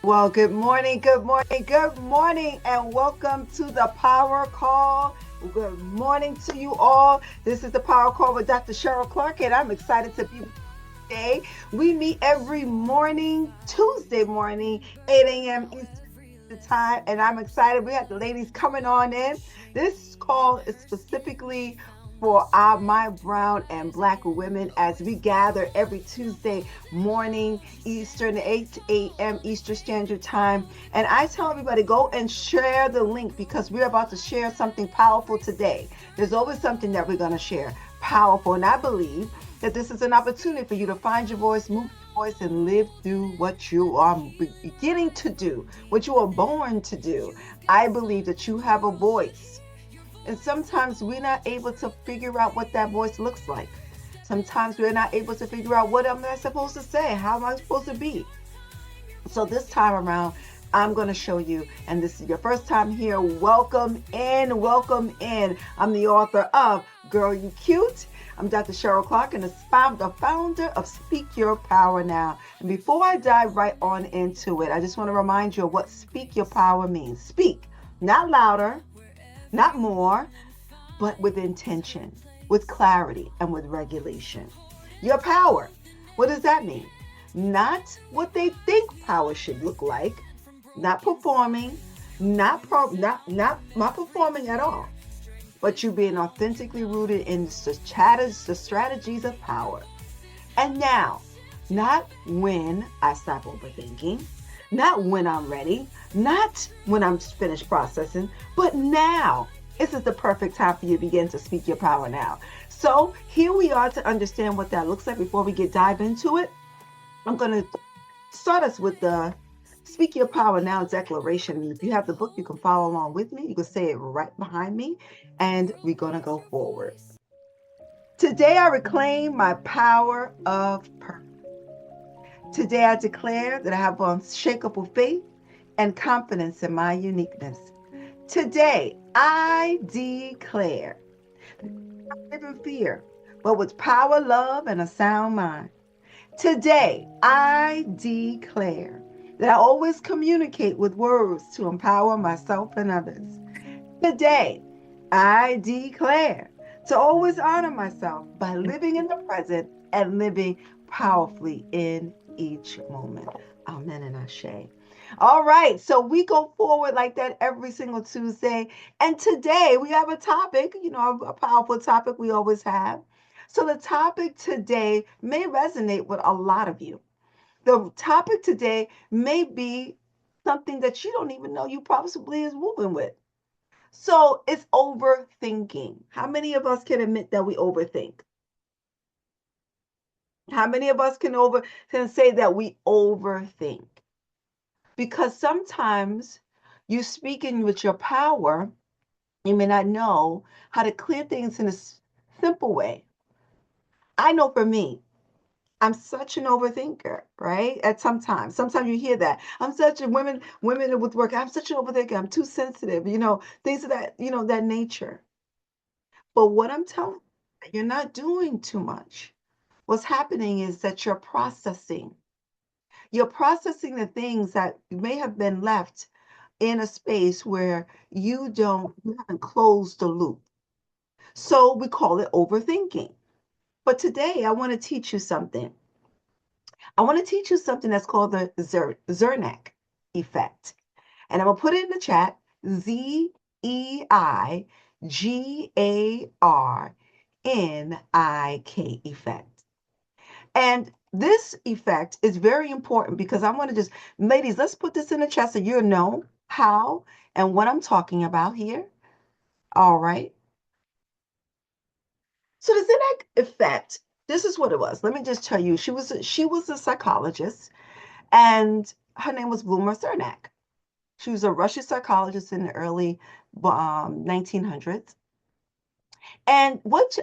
Well, good morning, good morning, good morning, and welcome to the Power Call. Good morning to you all. This is the Power Call with Dr. Cheryl Clarke, and I'm excited to be with you today. We meet every morning, Tuesday morning, 8 a.m. Eastern time, and I'm excited. We have the ladies coming on in. This call is specifically for our my brown and black women as we gather every Tuesday morning Eastern, 8 a.m. Eastern Standard Time. And I tell everybody, go and share the link because we're about to share something powerful today. There's always something that we're going to share powerful. And I believe that this is an opportunity for you to find your voice, move your voice, and live through what you are beginning to do, what you are born to do. I believe that you have a voice. And sometimes we're not able to figure out what that voice looks like. Sometimes we're not able to figure out what am I supposed to say? How am I supposed to be? So this time around, I'm going to show you, and this is your first time here, welcome in, welcome in. I'm the author of Girl You Cute. I'm Dr. Cheryl Clarke and the founder of Speak Your Power Now. And before I dive right on into it, I just want to remind you of what Speak Your Power means. Speak, not louder, not more, but with intention, with clarity, and with regulation. Your power, what does that mean? Not what they think power should look like, not performing, not performing at all, but you being authentically rooted in the strategies of power. And now, not when I stop overthinking, not when I'm ready, not when I'm finished processing, but now. This is the perfect time for you to begin to speak your power now. So here we are to understand what that looks like. Before we dive into it, I'm going to start us with the Speak Your Power Now declaration. If you have the book, you can follow along with me. You can say it right behind me, and we're going to go forward. Today I reclaim my power of purpose. Today I declare that I have unshakable faith and confidence in my uniqueness. Today I declare that I live in fear, but with power, love, and a sound mind. Today I declare that I always communicate with words to empower myself and others. Today I declare to always honor myself by living in the present and living powerfully in each moment. Amen and ashe. All right, so we go forward like that every single Tuesday. And today we have a topic, a powerful topic we always have. So the topic today may resonate with a lot of you. The topic today may be something that you don't even know you possibly is moving with. So it's overthinking. How many of us can admit that we overthink? How many of us can say that we overthink? Because sometimes you speaking with your power, you may not know how to clear things in a simple way. I know for me, I'm such an overthinker, right? At sometimes you hear that I'm such a women with work. I'm such an overthinker. I'm too sensitive. Things of that that nature. But what I'm telling you, you're not doing too much. What's happening is that you're processing. You're processing the things that may have been left in a space where you haven't closed the loop. So we call it overthinking. But today I want to teach you something. I want to teach you something that's called the Zernak effect. And I'm going to put it in the chat, Zeigarnik effect. And this effect is very important because I want to ladies, let's put this in the chat so you know how and what I'm talking about here. All right. So the Zernak effect, this is what it was. Let me just tell you, she was a psychologist, and her name was Bluma Zernak. She was a Russian psychologist in the early 1900s. And what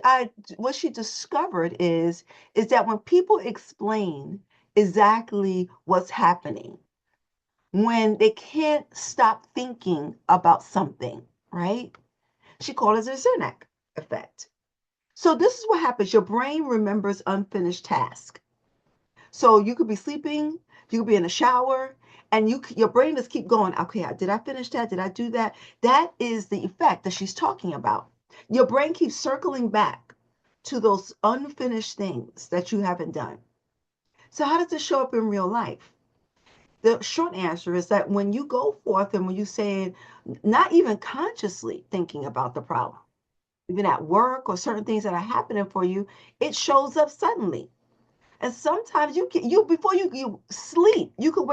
she discovered is that when people explain exactly what's happening, when they can't stop thinking about something, right? She called it the Zernak effect. So this is what happens. Your brain remembers unfinished tasks. So you could be sleeping, you could be in the shower, And your brain just keep going, okay, did I finish that? Did I do that? That is the effect that she's talking about. Your brain keeps circling back to those unfinished things that you haven't done. So how does it show up in real life? The short answer is that when you go forth and when you say, not even consciously thinking about the problem, even at work or certain things that are happening for you, it shows up suddenly. And sometimes you before you sleep, will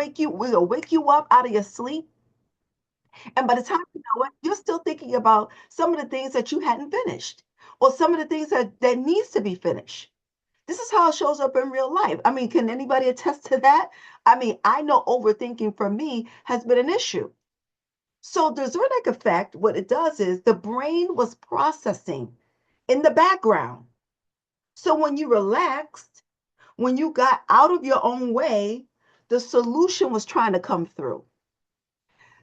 wake you up out of your sleep. And by the time you know it, you're still thinking about some of the things that you hadn't finished or some of the things that needs to be finished. This is how it shows up in real life. I mean, can anybody attest to that? I mean, I know overthinking for me has been an issue. So the Zernick effect, what it does is the brain was processing in the background. So when you relaxed, when you got out of your own way, the solution was trying to come through.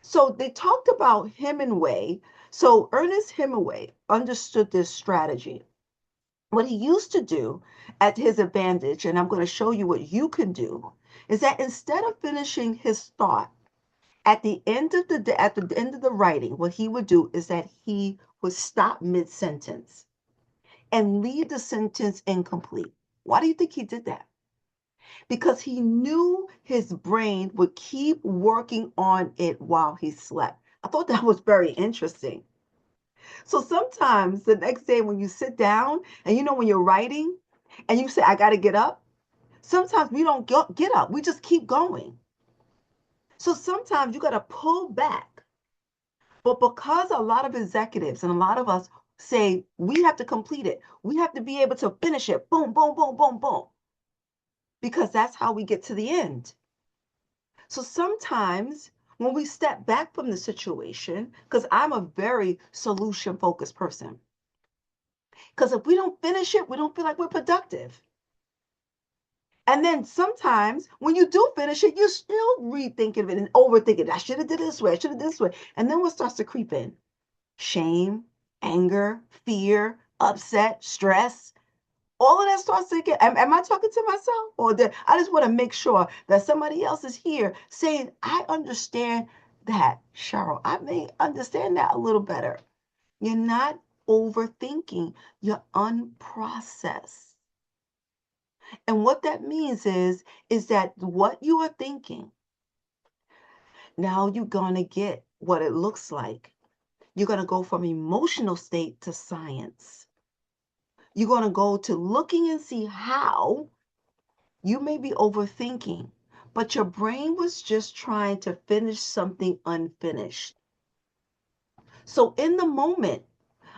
So they talked about Hemingway. So Ernest Hemingway understood this strategy. What he used to do at his advantage, and I'm going to show you what you can do, is that instead of finishing his thought at the end of the writing, what he would do is that he would stop mid-sentence and leave the sentence incomplete. Why do you think he did that? Because he knew his brain would keep working on it while he slept. I thought that was very interesting. So sometimes the next day when you sit down and when you're writing and you say, I got to get up, sometimes we don't get up. We just keep going. So sometimes you got to pull back. But because a lot of executives and a lot of us say we have to complete it, we have to be able to finish it, boom, boom, boom, boom, boom, because that's how we get to the end. So sometimes when we step back from the situation, because I'm a very solution focused person, because if we don't finish it, we don't feel like we're productive. And then sometimes when you do finish it, you're still rethinking it and overthinking it. I should have did it this way. I should have did it this way. And then what starts to creep in? Shame, anger, fear, upset, stress. All of that starts to get. Am I talking to myself, or I just want to make sure that somebody else is here saying, "I understand that, Cheryl. I may understand that a little better." You're not overthinking. You're unprocessed. And what that means is that what you are thinking, now you're going to get what it looks like. You're going to go from emotional state to science. You're going to go to looking and see how you may be overthinking, but your brain was just trying to finish something unfinished. So in the moment,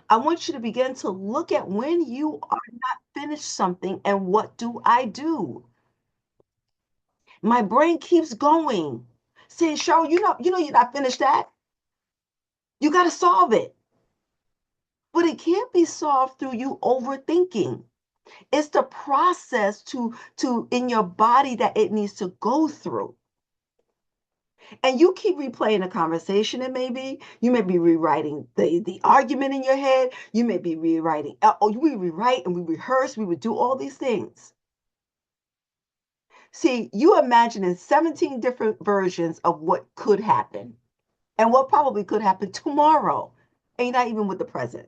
I want you to begin to look at when you are not finished something and what do I do? My brain keeps going, saying, Cheryl, you're not finished that. You got to solve it. But it can't be solved through you overthinking. It's the process to in your body that it needs to go through. And you keep replaying a conversation, and maybe you may be rewriting the argument in your head. You may be rewriting, we rewrite and we rehearse, we would do all these things. See, you imagining 17 different versions of what could happen and what probably could happen tomorrow. And you're not even with the present.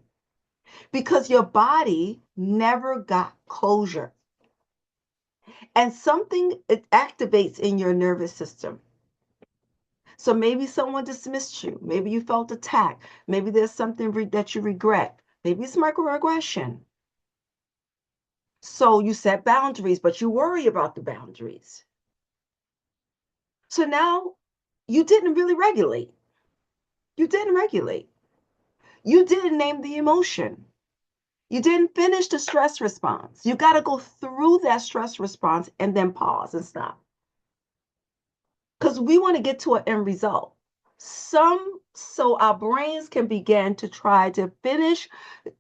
Because your body never got closure. And something it activates in your nervous system. So maybe someone dismissed you. Maybe you felt attacked. Maybe there's something that you regret. Maybe it's microaggression. So you set boundaries, but you worry about the boundaries. So now you didn't really regulate. You didn't regulate. You didn't name the emotion. You didn't finish the stress response. You got to go through that stress response and then pause and stop. Because we want to get to an end result. So our brains can begin to try to finish,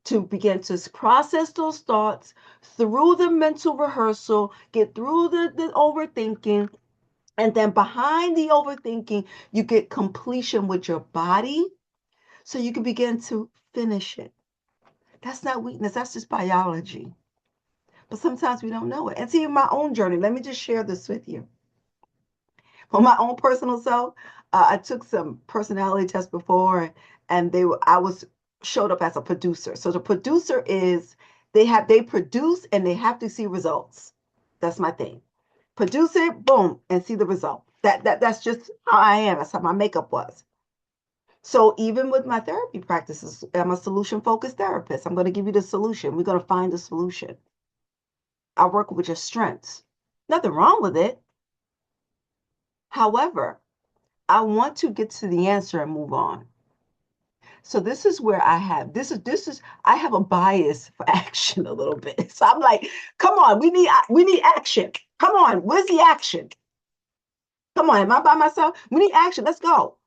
to begin to process those thoughts through the mental rehearsal, get through the overthinking, and then behind the overthinking, you get completion with your body so you can begin to finish it. That's not weakness, that's just biology. But sometimes we don't know it. And see, in my own journey, let me just share this with you. on my own personal self. I took some personality tests before, and I was showed up as a producer. So the producer is they produce and they have to see results. That's my thing. Produce it, boom, and see the result. That's just how I am. That's how my makeup was. So even with my therapy practices, I'm a solution focused therapist. I'm going to give you the solution. We're going to find the solution. I work with your strengths. Nothing wrong with it. However, I want to get to the answer and move on. So this is where this is I have a bias for action a little bit. So I'm like, come on, we need action. Come on, where's the action? Come on, am I by myself? We need action. Let's go.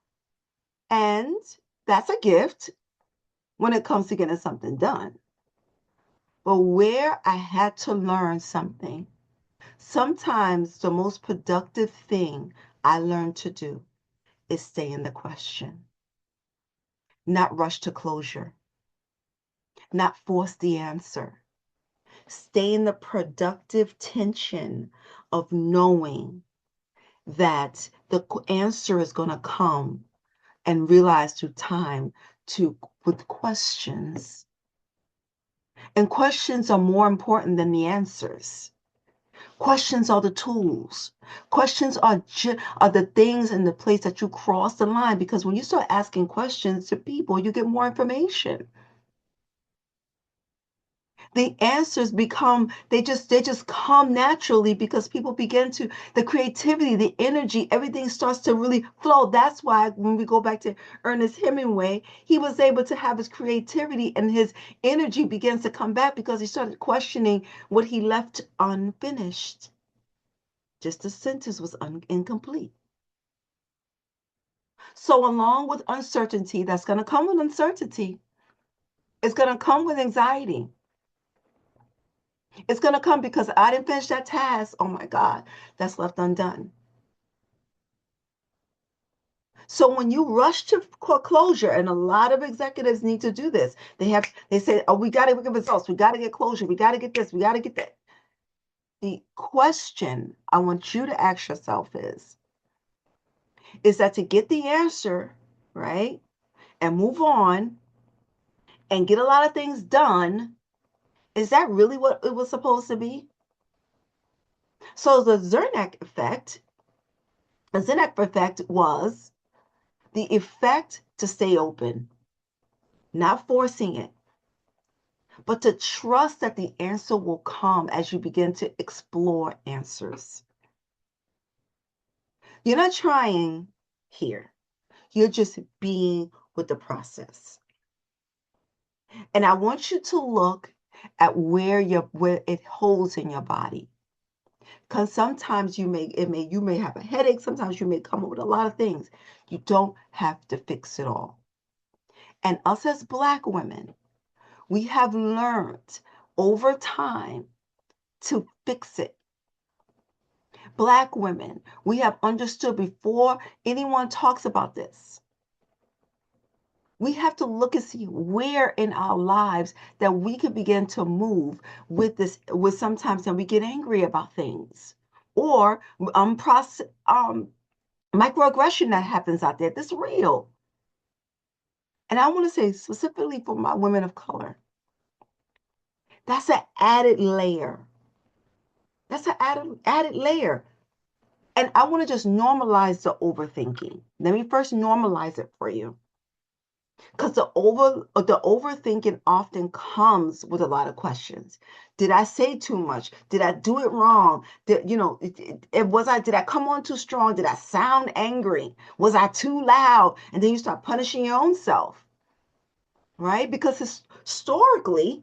And that's a gift when it comes to getting something done. But where I had to learn something, sometimes the most productive thing I learned to do is stay in the question, not rush to closure, not force the answer. Stay in the productive tension of knowing that the answer is going to come and realize through time to with questions. And questions are more important than the answers. Questions are the tools. Questions are the things in the place that you cross the line, because when you start asking questions to people, you get more information. The answers become they just come naturally because people begin to the creativity, the energy, everything starts to really flow. That's why when we go back to Ernest Hemingway, he was able to have his creativity and his energy begins to come back because he started questioning what he left unfinished. Just the sentence was incomplete. So along with uncertainty, that's going to come with uncertainty. It's going to come with anxiety. It's going to come because I didn't finish that task. Oh my God, that's left undone. So when you rush to closure, and a lot of executives need to do this, they say, oh, we got to get results, we got to get closure, we got to get this, we got to get that. The question I want you to ask yourself is that to get the answer, right, and move on and get a lot of things done, is that really what it was supposed to be? So the Zeigarnik effect was the effect to stay open, not forcing it, but to trust that the answer will come as you begin to explore answers. You're not trying here. You're just being with the process. And I want you to look at where it holds in your body. Because sometimes you may have a headache, sometimes you may come up with a lot of things. You don't have to fix it all. And us as Black women, we have learned over time to fix it. Black women, we have understood before anyone talks about this. We have to look and see where in our lives that we can begin to move with this, with sometimes that we get angry about things or microaggression that happens out there. That's real. And I want to say specifically for my women of color, that's an added layer. That's an added layer. And I want to just normalize the overthinking. Let me first normalize it for you. Because the overthinking often comes with a lot of questions. Did I say too much? Did I do it wrong? Did I come on too strong? Did I sound angry? Was I too loud? And then you start punishing your own self, right? Because historically,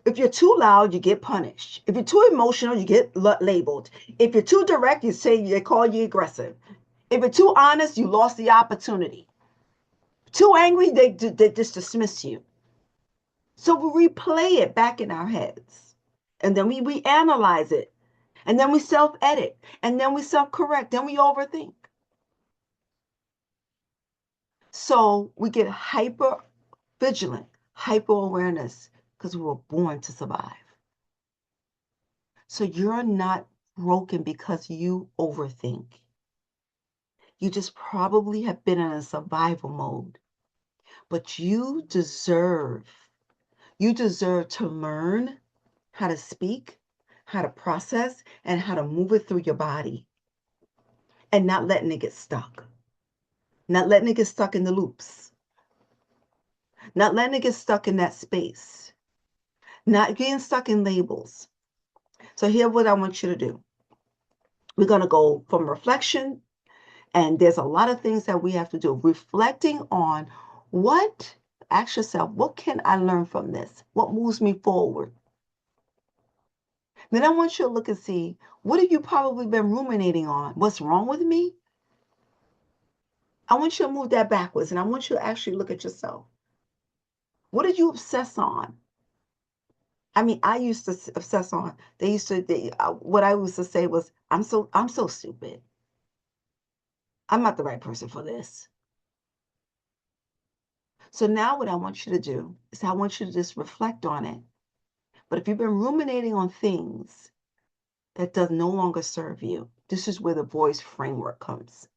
if you're too loud, you get punished. If you're too emotional, you get labeled. If you're too direct, they call you aggressive. If you're too honest, you lost the opportunity. Too angry, they just dismiss you. So we replay it back in our heads. And then we reanalyze it. And then we self-edit. And then we self-correct. Then we overthink. So we get hyper vigilant, hyper awareness, because we were born to survive. So you're not broken because you overthink. You just probably have been in a survival mode. But you deserve to learn how to speak, how to process, and how to move it through your body and not letting it get stuck. Not letting it get stuck in the loops. Not letting it get stuck in that space. Not getting stuck in labels. So here's what I want you to do. We're going to go from reflection, and there's a lot of things that we have to do. Reflecting on what, ask yourself, what can I learn from this? What moves me forward? Then I want you to look and see, what have you probably been ruminating on? What's wrong with me? I want you to move that backwards, and I want you to actually look at yourself. What did you obsess on? I mean, I used to obsess on. What I used to say was, I'm so stupid. I'm not the right person for this. So now what I want you to do is I want you to just reflect on it. But if you've been ruminating on things that does no longer serve you, this is where the voice framework comes.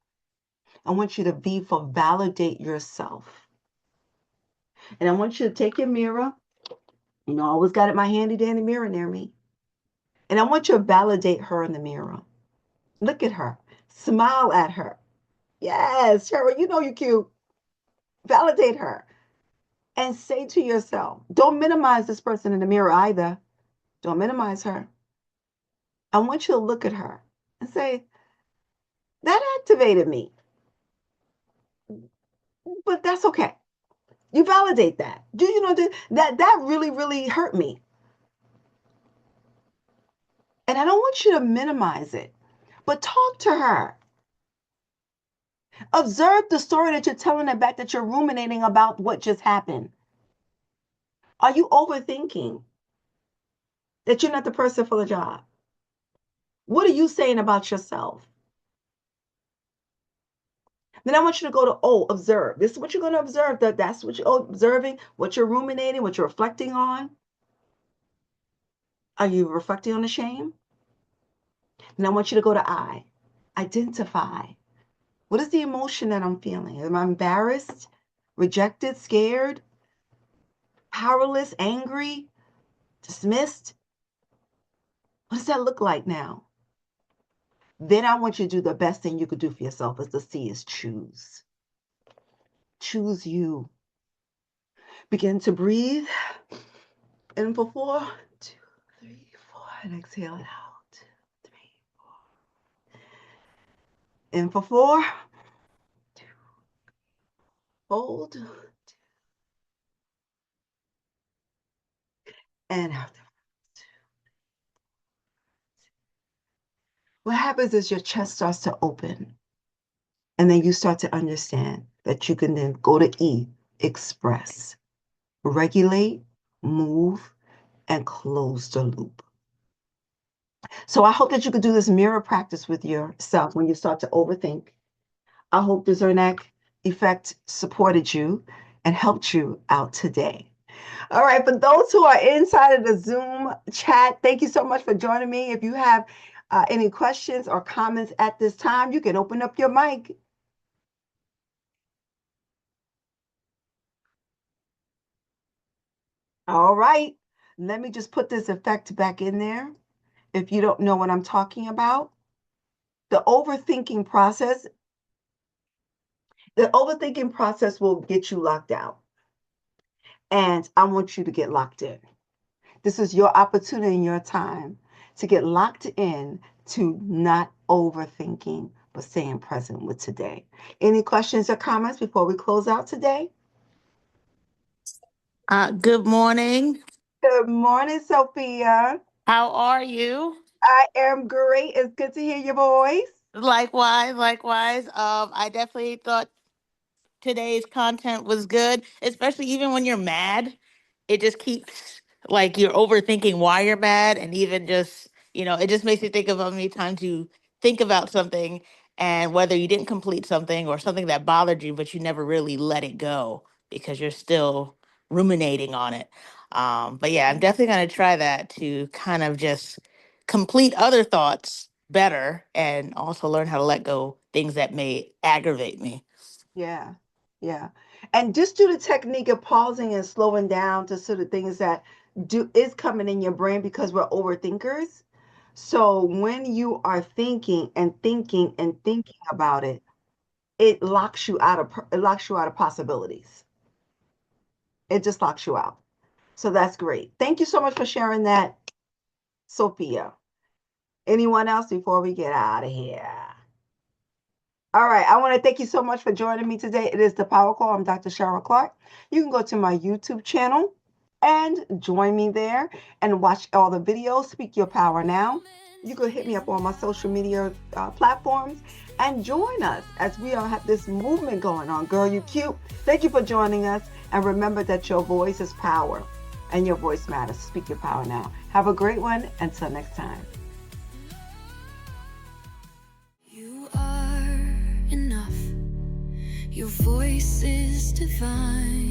I want you to V for validate yourself. And I want you to take your mirror. I always got it my handy dandy mirror near me. And I want you to validate her in the mirror. Look at her. Smile at her. Yes, Cheryl, you know you're cute. Validate her. And say to yourself, don't minimize this person in the mirror either. Don't minimize her. I want you to look at her and say, that activated me, but that's okay. You validate that. Do you know that really, really hurt me? And I don't want you to minimize it, but talk to her. Observe the story that you're telling her back, that you're ruminating about what just happened. Are you overthinking that you're not the person for the job? What are you saying about yourself? Then I want you to go to observe. This is what you're going to observe. That's what you're observing, what you're ruminating, what you're reflecting on. Are you reflecting on the shame? And I want you to go to I. Identify. What is the emotion that I'm feeling? Am I embarrassed, rejected, scared, powerless, angry, dismissed? What does that look like now? Then I want you to do the best thing you could do for yourself, is the C, is choose. Choose you. Begin to breathe. In for 4, 2, 3, 4, and exhale it out. 3, 4. In for 4, 2, hold, and out. What happens is your chest starts to open, and then you start to understand that you can then go to E, express, regulate, move, and close the loop. So I hope that you could do this mirror practice with yourself when you start to overthink. I hope the Zeigarnik Effect supported you and helped you out today. All right, for those who are inside of the Zoom chat, thank you so much for joining me. If you have any questions or comments at this time, you can open up your mic. All right, let me just put this effect back in there. If you don't know what I'm talking about, the overthinking process, the overthinking process will get you locked out. And I want you to get locked in. This is your opportunity and your time to get locked in to not overthinking, but staying present with today. Any questions or comments before we close out today? Good morning. Good morning, Sophia. How are you? I am great. It's good to hear your voice. Likewise, likewise. I definitely thought today's content was good, especially even when you're mad. It just keeps like you're overthinking why you're mad, and even just it just makes you think of how many times you think about something and whether you didn't complete something or something that bothered you, but you never really let it go because you're still ruminating on it. But yeah, I'm definitely gonna try that to kind of just complete other thoughts better and also learn how to let go things that may aggravate me. Yeah. Yeah. And just do the technique of pausing and slowing down to sort of things that do is coming in your brain because we're overthinkers. So when you are thinking and thinking and thinking about it, it locks you out of possibilities. It just locks you out. So that's great. Thank you so much for sharing that, Sophia. Anyone else before we get out of here? All right. I want to thank you so much for joining me today. It is the Power Call. I'm Dr. Cheryl Clarke. You can go to my YouTube channel and join me there and watch all the videos. Speak Your Power Now. You can hit me up on my social media platforms and join us as we have this movement going on. Girl, you cute. Thank you for joining us. And remember that your voice is power and your voice matters. Speak Your Power Now. Have a great one. Until next time. You are enough. Your voice is divine.